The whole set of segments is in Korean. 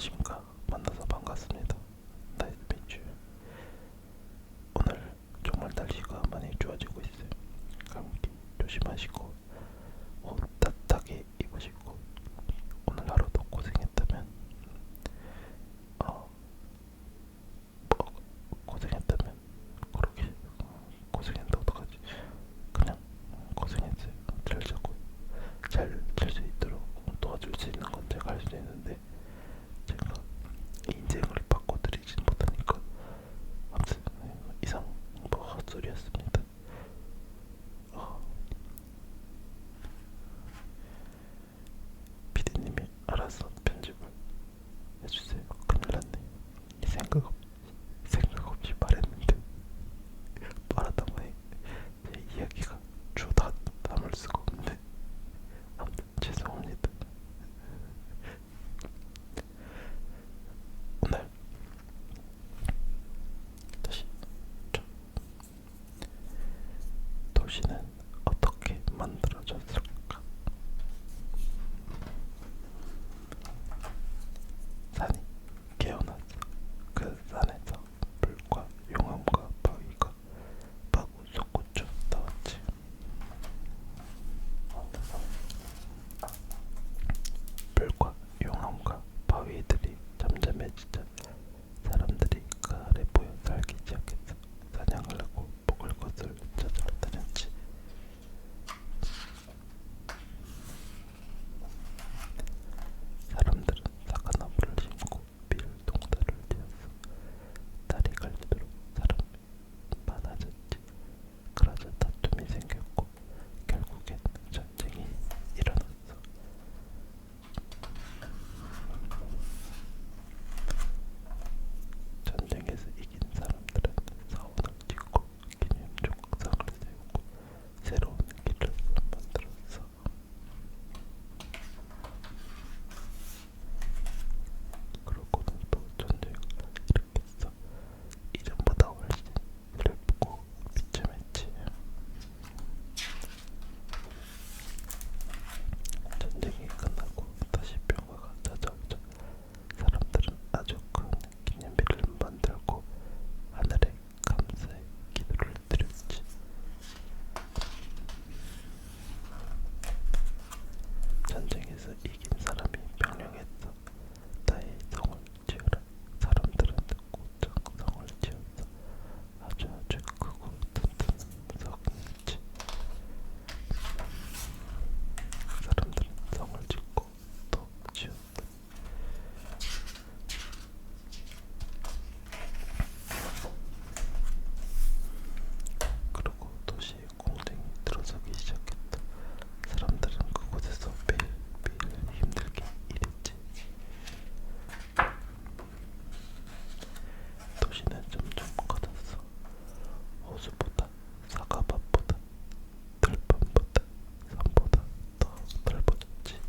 안녕하십니까. 만나서 반갑습니다. 나이스 미츠. 오늘 정말 날씨가 많이 좋아지고 있어요. 감기 조심하시고 옷 따뜻하게 입으시고 오늘 하루도 고생했다면 어, 고생했다면 그러게 고생했다 어떡하지? 그냥 고생했어요. 잘 자고 잘 잘 수 있도록 도와줄 수 있는 건 제가 할 수 있는데 제가 인생을 바꿔드리진 못하니까 아무튼 이상 뭐 헛소리였습니다. 피디님이 알아서 편집을 해주세요. 큰일 났네. 생각 없이 말했는데 말하다 보니 제 이야기가 주다 담을 수가 없네. 아무튼 죄송합니다. 오늘 다시 도시는 어떻게 만들어졌을까? 산이 깨어났어. 그 산에서 불과 용암과 바위가 마구 솟구쳐 나왔지. 불과 용암과 바위들이 잠잠해지자 사람들이 그 아래 모여 살기 시작했어. 사냥을 하고 먹을 것을 찾으러 다녔지. 사람들은 사과나무를 심고 밀동다를 지었어. 날이 갈수록 사람이 많아졌지. 그러자 다툼이 생겼고 결국엔 전쟁이 일어났어. 전쟁에서 이긴 사람들은 사원을 짓고 기념축상을 세우고 새로운 길을 만들었어. 그러고는 또 전쟁을 일으켰어. 이전보다 훨씬 슬프고 비참했지. 전쟁이 끝나고 다시 평화가 찾아오자 사람들은 아주 큰 기념비를 만들고 하늘에 감사의 기도를 드렸지. 전쟁에서 이긴 사람이 명령했어. 나의 성을 지어라. 사람들은 곧장 성을 지었어. 아주 크고 튼튼한 성이었지. 사람들은 성을 짓고 또 지었다. 그리고 도시에 공장이 들어서기 시작했다. 사람들은 그곳에서 매일매일 힘들게 일했지. 도시는 점점 커졌어. 호수보다 사과밭보다 들판보다 산보다 더 넓어졌지.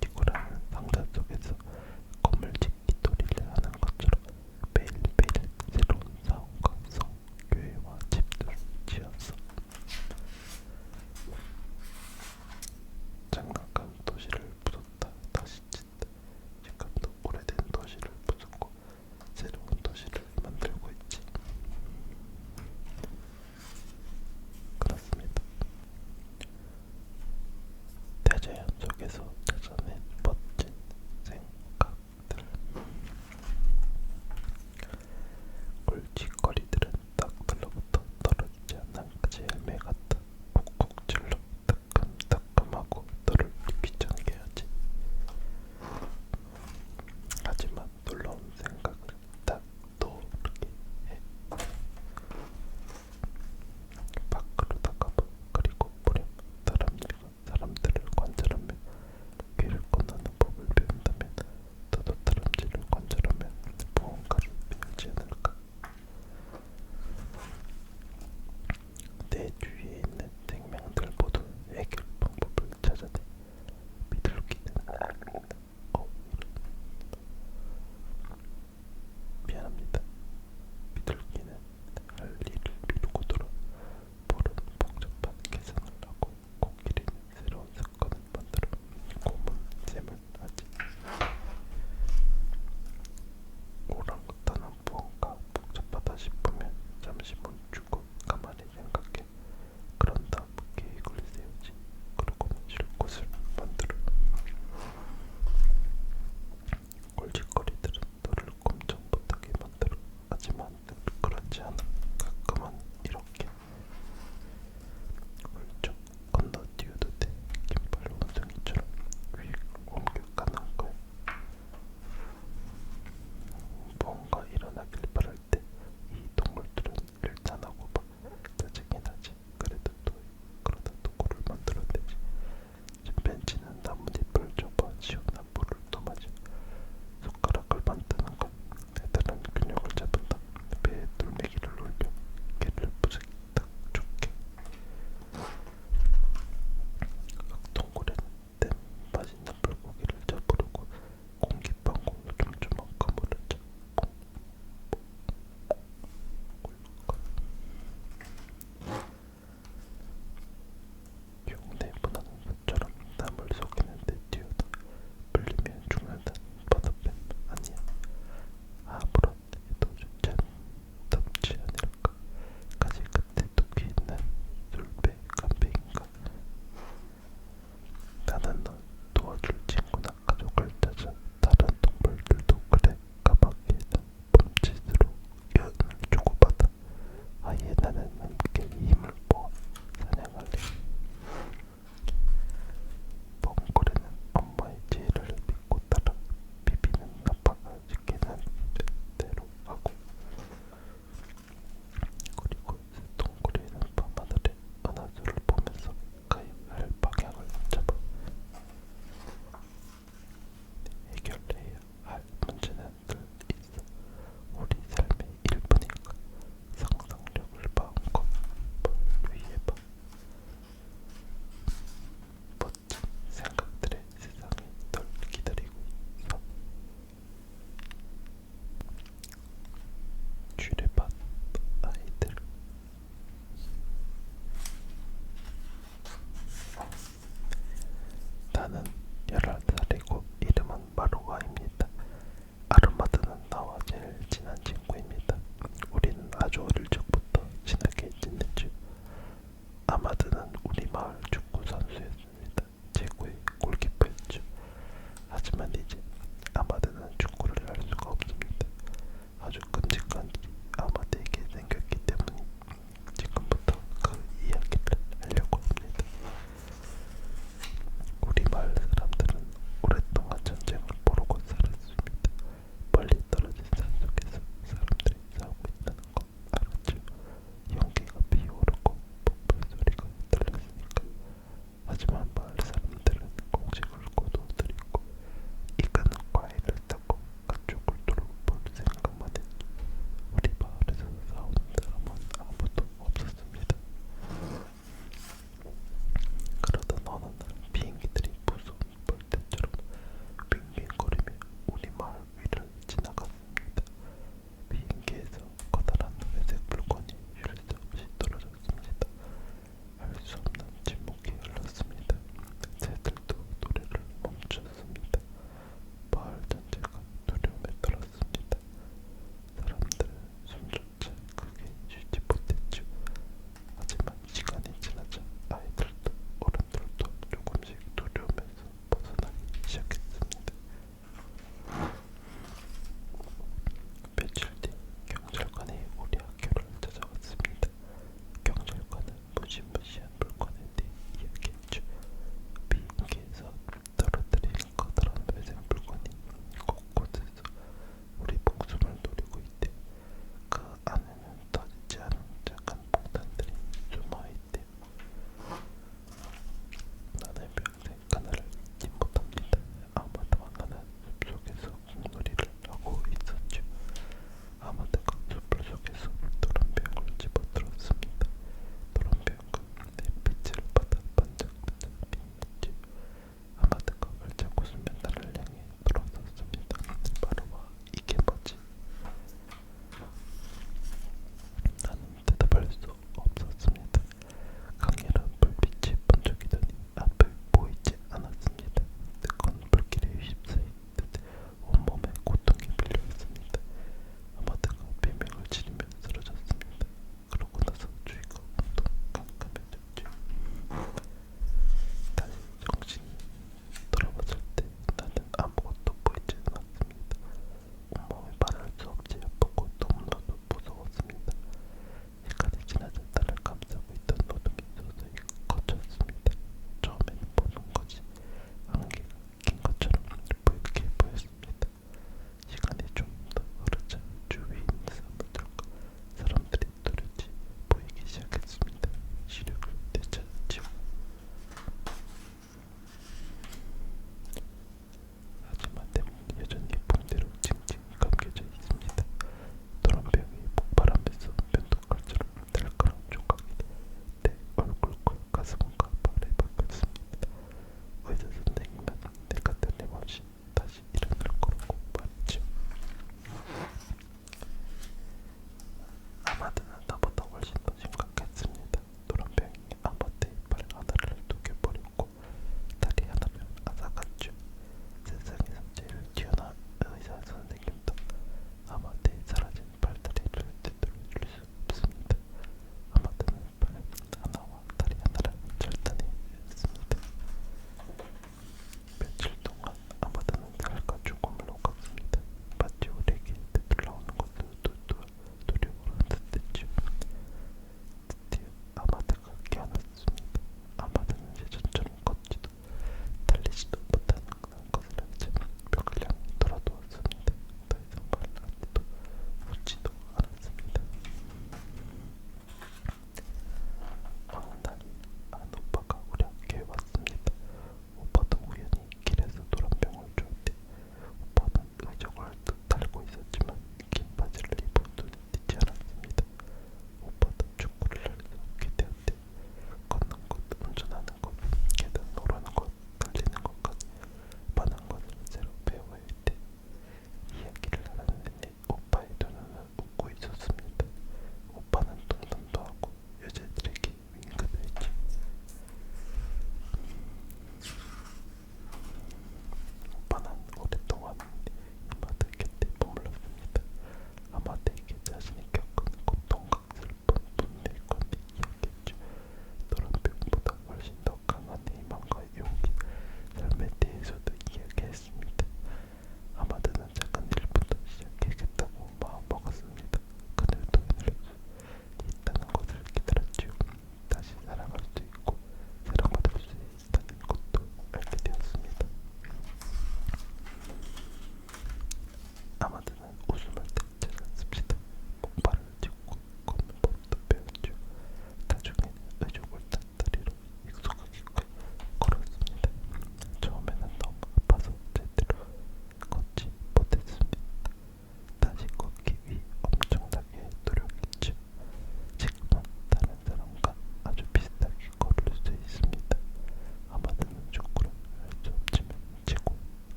기구라는 상자 속에서 건물 짓기 놀이를 하는 것처럼 매일매일 새로운 사원과 성, 교회와 집들을 지었어. 장난감 도시를 부쉈다 다시 짓다. 지금도 오래된 도시를 부쉈고 새로운 도시를 만들고 있지. 그렇습니다. 대자연 속에서 찾아낸 멋진 생각들. 골칫거리들은 딱 달라붙어 떨어지지 않는 가지 열매 같다. 콕콕 찔러 따끔따끔하고 너를 귀찮게 하지. 하지만 놀라운 생각을 딱 떠오르게 해. 밖으로 나가봐. 그리고 보렴. 사람들을 관찰하며 길을 건너는 법을 배운다면 너도 다람쥐를 관찰하면 무언가를 배우지 않을까? 내 주위에 있는 생명들 모두 해결 방법을 찾아내. 비둘기는 미안합니다. 비둘기는 할 일을 미루고 돌아 볼은 복잡한 계산을 하고 코끼리는 새로운 습관을 만들어 나는